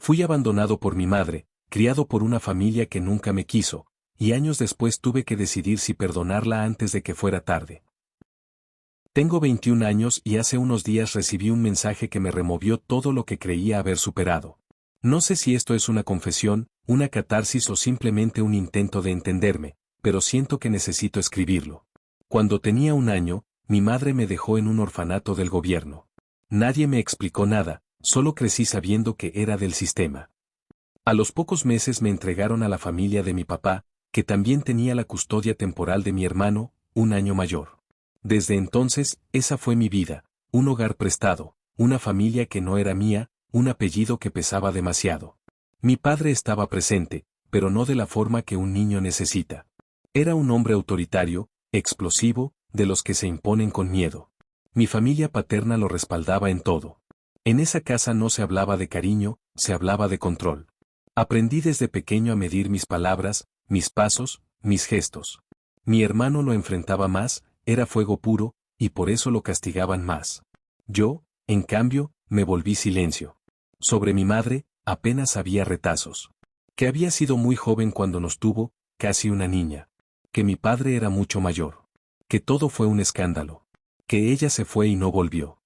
Fui abandonado por mi madre, criado por una familia que nunca me quiso, y años después tuve que decidir si perdonarla antes de que fuera tarde. Tengo 21 años y hace unos días recibí un mensaje que me removió todo lo que creía haber superado. No sé si esto es una confesión, una catarsis o simplemente un intento de entenderme, pero siento que necesito escribirlo. Cuando tenía 1 año, mi madre me dejó en un orfanato del gobierno. Nadie me explicó nada, solo crecí sabiendo que era del sistema. A los pocos meses me entregaron a la familia de mi papá, que también tenía la custodia temporal de mi hermano, 1 año mayor. Desde entonces, esa fue mi vida, un hogar prestado, una familia que no era mía, un apellido que pesaba demasiado. Mi padre estaba presente, pero no de la forma que un niño necesita. Era un hombre autoritario, explosivo, de los que se imponen con miedo. Mi familia paterna lo respaldaba en todo. En esa casa no se hablaba de cariño, se hablaba de control. Aprendí desde pequeño a medir mis palabras, mis pasos, mis gestos. Mi hermano lo enfrentaba más, era fuego puro, y por eso lo castigaban más. Yo, en cambio, me volví silencio. Sobre mi madre, apenas había retazos. Que había sido muy joven cuando nos tuvo, casi una niña. Que mi padre era mucho mayor. Que todo fue un escándalo. Que ella se fue y no volvió.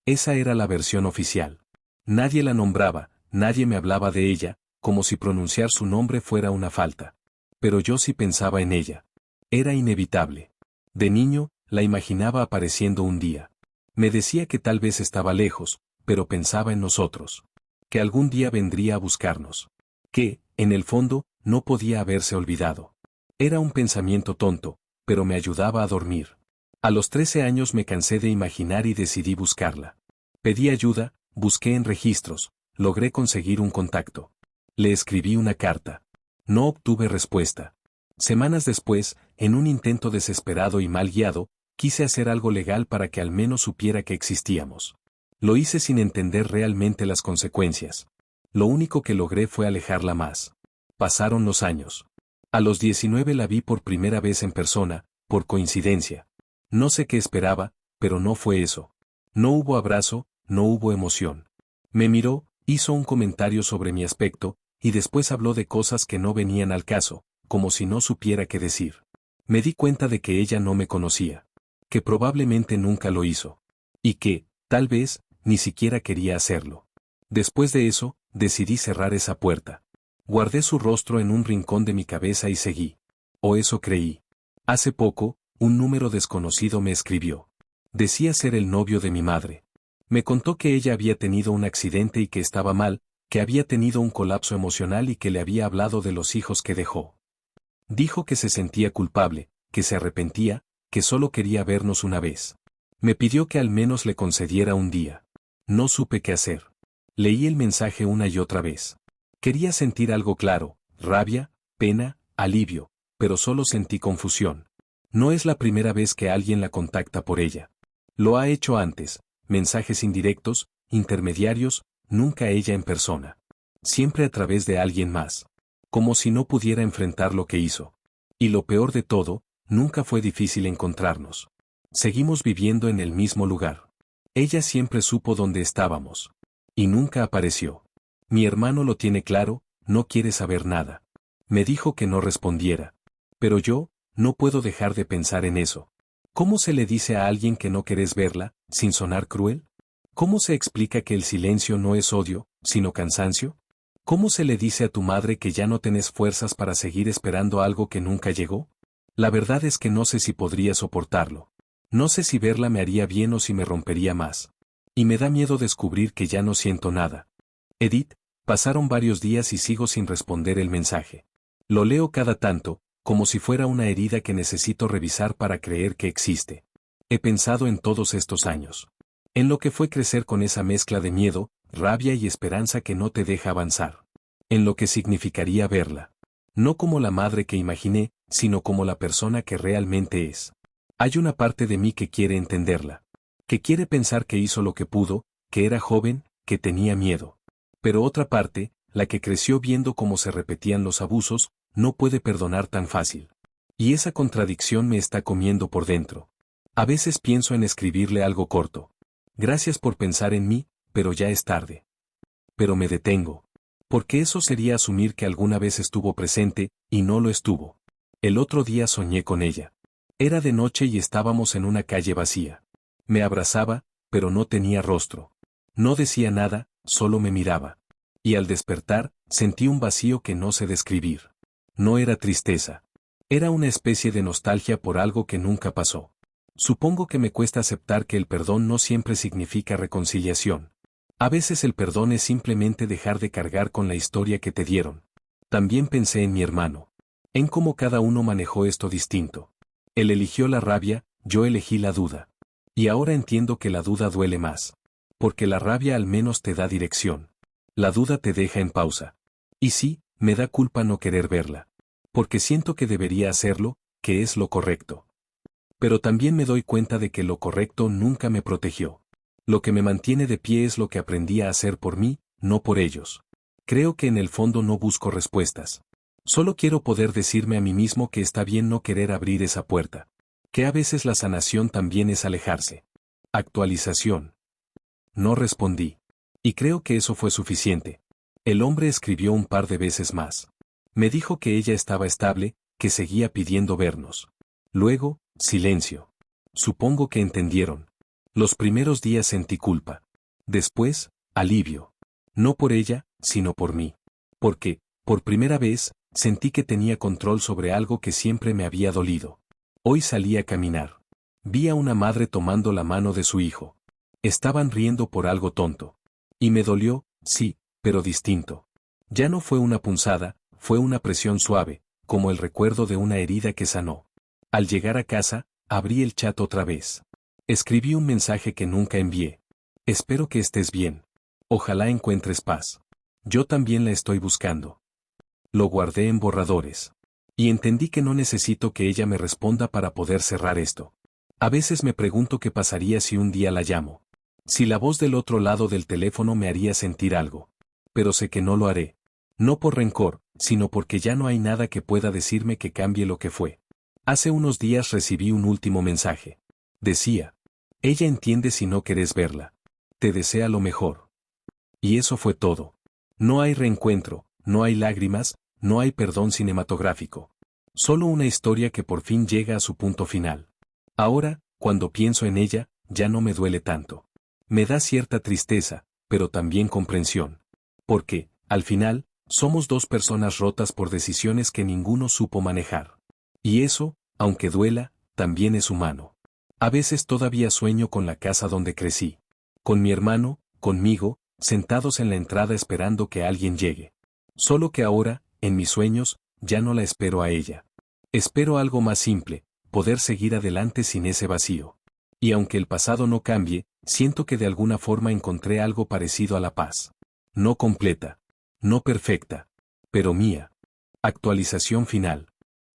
Esa era la versión oficial. Nadie la nombraba, nadie me hablaba de ella, como si pronunciar su nombre fuera una falta. Pero yo sí pensaba en ella. Era inevitable. De niño, la imaginaba apareciendo un día. Me decía que tal vez estaba lejos, pero pensaba en nosotros. Que algún día vendría a buscarnos. Que, en el fondo, no podía haberse olvidado. Era un pensamiento tonto, pero me ayudaba a dormir. A los 13 años me cansé de imaginar y decidí buscarla. Pedí ayuda, busqué en registros, logré conseguir un contacto. Le escribí una carta. No obtuve respuesta. Semanas después, en un intento desesperado y mal guiado, quise hacer algo legal para que al menos supiera que existíamos. Lo hice sin entender realmente las consecuencias. Lo único que logré fue alejarla más. Pasaron los años. A los 19 la vi por primera vez en persona, por coincidencia. No sé qué esperaba, pero no fue eso. No hubo abrazo, no hubo emoción. Me miró, hizo un comentario sobre mi aspecto, y después habló de cosas que no venían al caso, como si no supiera qué decir. Me di cuenta de que ella no me conocía. Que probablemente nunca lo hizo. Y que, tal vez, ni siquiera quería hacerlo. Después de eso, decidí cerrar esa puerta. Guardé su rostro en un rincón de mi cabeza y seguí. O eso creí. Hace poco, un número desconocido me escribió. Decía ser el novio de mi madre. Me contó que ella había tenido un accidente y que estaba mal, que había tenido un colapso emocional y que le había hablado de los hijos que dejó. Dijo que se sentía culpable, que se arrepentía, que solo quería vernos una vez. Me pidió que al menos le concediera un día. No supe qué hacer. Leí el mensaje una y otra vez. Quería sentir algo claro, rabia, pena, alivio, pero solo sentí confusión. No es la primera vez que alguien la contacta por ella. Lo ha hecho antes, mensajes indirectos, intermediarios, nunca ella en persona. Siempre a través de alguien más. Como si no pudiera enfrentar lo que hizo. Y lo peor de todo, nunca fue difícil encontrarnos. Seguimos viviendo en el mismo lugar. Ella siempre supo dónde estábamos. Y nunca apareció. Mi hermano lo tiene claro, no quiere saber nada. Me dijo que no respondiera. Pero yo, no puedo dejar de pensar en eso. ¿Cómo se le dice a alguien que no querés verla, sin sonar cruel? ¿Cómo se explica que el silencio no es odio, sino cansancio? ¿Cómo se le dice a tu madre que ya no tenés fuerzas para seguir esperando algo que nunca llegó? La verdad es que no sé si podría soportarlo. No sé si verla me haría bien o si me rompería más. Y me da miedo descubrir que ya no siento nada. Edith, pasaron varios días y sigo sin responder el mensaje. Lo leo cada tanto, como si fuera una herida que necesito revisar para creer que existe. He pensado en todos estos años. En lo que fue crecer con esa mezcla de miedo, rabia y esperanza que no te deja avanzar. En lo que significaría verla. No como la madre que imaginé, sino como la persona que realmente es. Hay una parte de mí que quiere entenderla. Que quiere pensar que hizo lo que pudo, que era joven, que tenía miedo. Pero otra parte, la que creció viendo cómo se repetían los abusos, no puede perdonar tan fácil. Y esa contradicción me está comiendo por dentro. A veces pienso en escribirle algo corto. Gracias por pensar en mí, pero ya es tarde. Pero me detengo. Porque eso sería asumir que alguna vez estuvo presente, y no lo estuvo. El otro día soñé con ella. Era de noche y estábamos en una calle vacía. Me abrazaba, pero no tenía rostro. No decía nada, solo me miraba. Y al despertar, sentí un vacío que no sé describir. No era tristeza. Era una especie de nostalgia por algo que nunca pasó. Supongo que me cuesta aceptar que el perdón no siempre significa reconciliación. A veces el perdón es simplemente dejar de cargar con la historia que te dieron. También pensé en mi hermano. En cómo cada uno manejó esto distinto. Él eligió la rabia, yo elegí la duda. Y ahora entiendo que la duda duele más. Porque la rabia al menos te da dirección. La duda te deja en pausa. Y sí, me da culpa no querer verla. Porque siento que debería hacerlo, que es lo correcto. Pero también me doy cuenta de que lo correcto nunca me protegió. Lo que me mantiene de pie es lo que aprendí a hacer por mí, no por ellos. Creo que en el fondo no busco respuestas. Solo quiero poder decirme a mí mismo que está bien no querer abrir esa puerta. Que a veces la sanación también es alejarse. Actualización. No respondí. Y creo que eso fue suficiente. El hombre escribió un par de veces más. Me dijo que ella estaba estable, que seguía pidiendo vernos. Luego, silencio. Supongo que entendieron. Los primeros días sentí culpa. Después, alivio. No por ella, sino por mí. Porque, por primera vez, sentí que tenía control sobre algo que siempre me había dolido. Hoy salí a caminar. Vi a una madre tomando la mano de su hijo. Estaban riendo por algo tonto. Y me dolió, sí, pero distinto. Ya no fue una punzada, fue una presión suave, como el recuerdo de una herida que sanó. Al llegar a casa, abrí el chat otra vez. Escribí un mensaje que nunca envié. Espero que estés bien. Ojalá encuentres paz. Yo también la estoy buscando. Lo guardé en borradores. Y entendí que no necesito que ella me responda para poder cerrar esto. A veces me pregunto qué pasaría si un día la llamo. Si la voz del otro lado del teléfono me haría sentir algo. Pero sé que no lo haré. No por rencor, sino porque ya no hay nada que pueda decirme que cambie lo que fue. Hace unos días recibí un último mensaje. Decía: ella entiende si no querés verla. Te desea lo mejor. Y eso fue todo. No hay reencuentro, no hay lágrimas, no hay perdón cinematográfico. Solo una historia que por fin llega a su punto final. Ahora, cuando pienso en ella, ya no me duele tanto. Me da cierta tristeza, pero también comprensión. Porque, al final, somos dos personas rotas por decisiones que ninguno supo manejar. Y eso, aunque duela, también es humano. A veces todavía sueño con la casa donde crecí. Con mi hermano, conmigo, sentados en la entrada esperando que alguien llegue. Solo que ahora, en mis sueños, ya no la espero a ella. Espero algo más simple, poder seguir adelante sin ese vacío. Y aunque el pasado no cambie, siento que de alguna forma encontré algo parecido a la paz. No completa. No perfecta. Pero mía. Actualización final.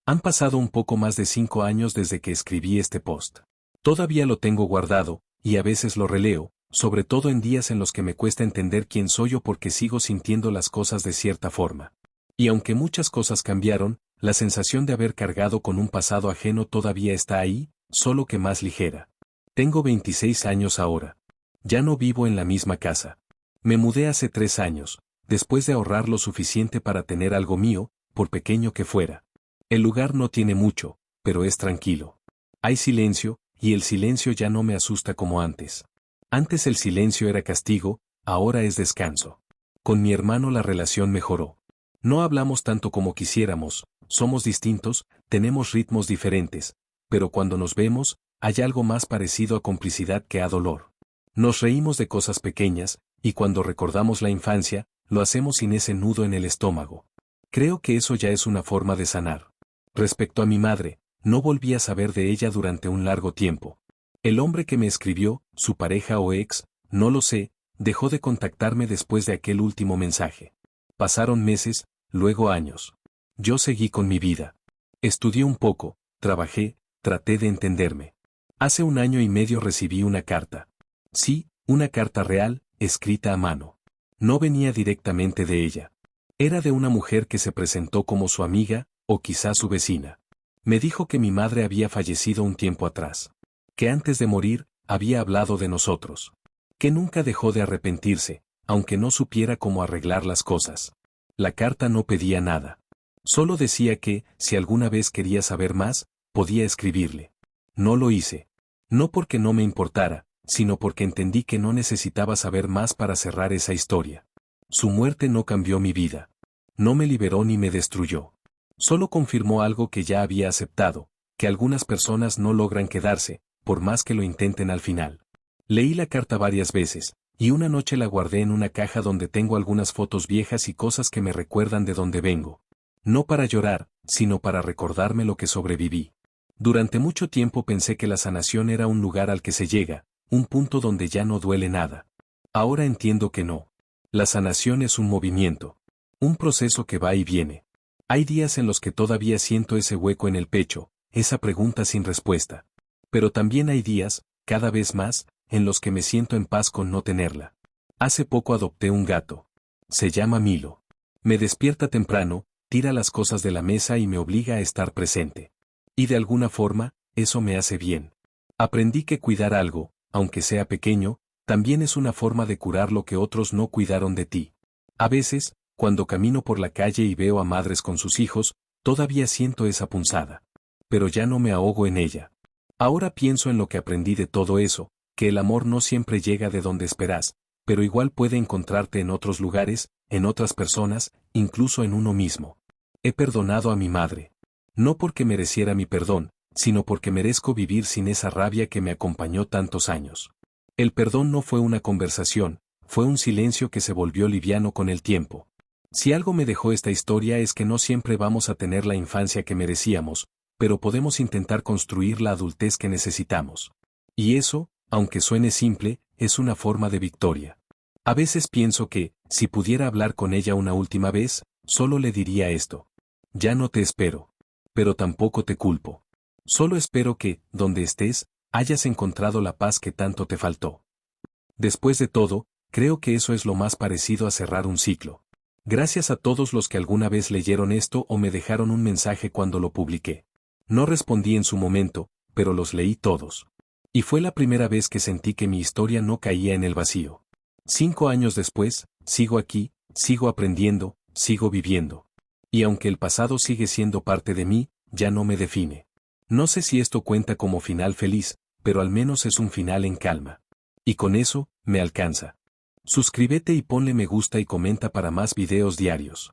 Han pasado un poco más de 5 años desde que escribí este post. Todavía lo tengo guardado, y a veces lo releo, sobre todo en días en los que me cuesta entender quién soy o porque sigo sintiendo las cosas de cierta forma. Y aunque muchas cosas cambiaron, la sensación de haber cargado con un pasado ajeno todavía está ahí, solo que más ligera. Tengo 26 años ahora. Ya no vivo en la misma casa. Me mudé hace 3 años, después de ahorrar lo suficiente para tener algo mío, por pequeño que fuera. El lugar no tiene mucho, pero es tranquilo. Hay silencio, y el silencio ya no me asusta como antes. Antes el silencio era castigo, ahora es descanso. Con mi hermano la relación mejoró. No hablamos tanto como quisiéramos, somos distintos, tenemos ritmos diferentes, pero cuando nos vemos, hay algo más parecido a complicidad que a dolor. Nos reímos de cosas pequeñas, y cuando recordamos la infancia, lo hacemos sin ese nudo en el estómago. Creo que eso ya es una forma de sanar. Respecto a mi madre, no volví a saber de ella durante un largo tiempo. El hombre que me escribió, su pareja o ex, no lo sé, dejó de contactarme después de aquel último mensaje. Pasaron meses, luego años. Yo seguí con mi vida. Estudié un poco, trabajé, traté de entenderme. Hace 1 año y medio recibí una carta. Sí, una carta real, escrita a mano. No venía directamente de ella. Era de una mujer que se presentó como su amiga, o quizá su vecina. Me dijo que mi madre había fallecido un tiempo atrás. Que antes de morir, había hablado de nosotros. Que nunca dejó de arrepentirse, aunque no supiera cómo arreglar las cosas. La carta no pedía nada. Solo decía que, si alguna vez quería saber más, podía escribirle. No lo hice. No porque no me importara, sino porque entendí que no necesitaba saber más para cerrar esa historia. Su muerte no cambió mi vida. No me liberó ni me destruyó. Solo confirmó algo que ya había aceptado, que algunas personas no logran quedarse, por más que lo intenten al final. Leí la carta varias veces, y una noche la guardé en una caja donde tengo algunas fotos viejas y cosas que me recuerdan de dónde vengo. No para llorar, sino para recordarme lo que sobreviví. Durante mucho tiempo pensé que la sanación era un lugar al que se llega, un punto donde ya no duele nada. Ahora entiendo que no. La sanación es un movimiento. Un proceso que va y viene. Hay días en los que todavía siento ese hueco en el pecho, esa pregunta sin respuesta. Pero también hay días, cada vez más, en los que me siento en paz con no tenerla. Hace poco adopté un gato. Se llama Milo. Me despierta temprano, tira las cosas de la mesa y me obliga a estar presente. Y de alguna forma, eso me hace bien. Aprendí que cuidar algo, aunque sea pequeño, también es una forma de curar lo que otros no cuidaron de ti. A veces, cuando camino por la calle y veo a madres con sus hijos, todavía siento esa punzada. Pero ya no me ahogo en ella. Ahora pienso en lo que aprendí de todo eso, que el amor no siempre llega de donde esperas, pero igual puede encontrarte en otros lugares, en otras personas, incluso en uno mismo. He perdonado a mi madre. No porque mereciera mi perdón, sino porque merezco vivir sin esa rabia que me acompañó tantos años. El perdón no fue una conversación, fue un silencio que se volvió liviano con el tiempo. Si algo me dejó esta historia es que no siempre vamos a tener la infancia que merecíamos, pero podemos intentar construir la adultez que necesitamos. Y eso, aunque suene simple, es una forma de victoria. A veces pienso que, si pudiera hablar con ella una última vez, solo le diría esto. Ya no te espero. Pero tampoco te culpo. Solo espero que, donde estés, hayas encontrado la paz que tanto te faltó. Después de todo, creo que eso es lo más parecido a cerrar un ciclo. Gracias a todos los que alguna vez leyeron esto o me dejaron un mensaje cuando lo publiqué. No respondí en su momento, pero los leí todos. Y fue la primera vez que sentí que mi historia no caía en el vacío. 5 años después, sigo aquí, sigo aprendiendo, sigo viviendo. Y aunque el pasado sigue siendo parte de mí, ya no me define. No sé si esto cuenta como final feliz, pero al menos es un final en calma. Y con eso, me alcanza. Suscríbete y ponle me gusta y comenta para más videos diarios.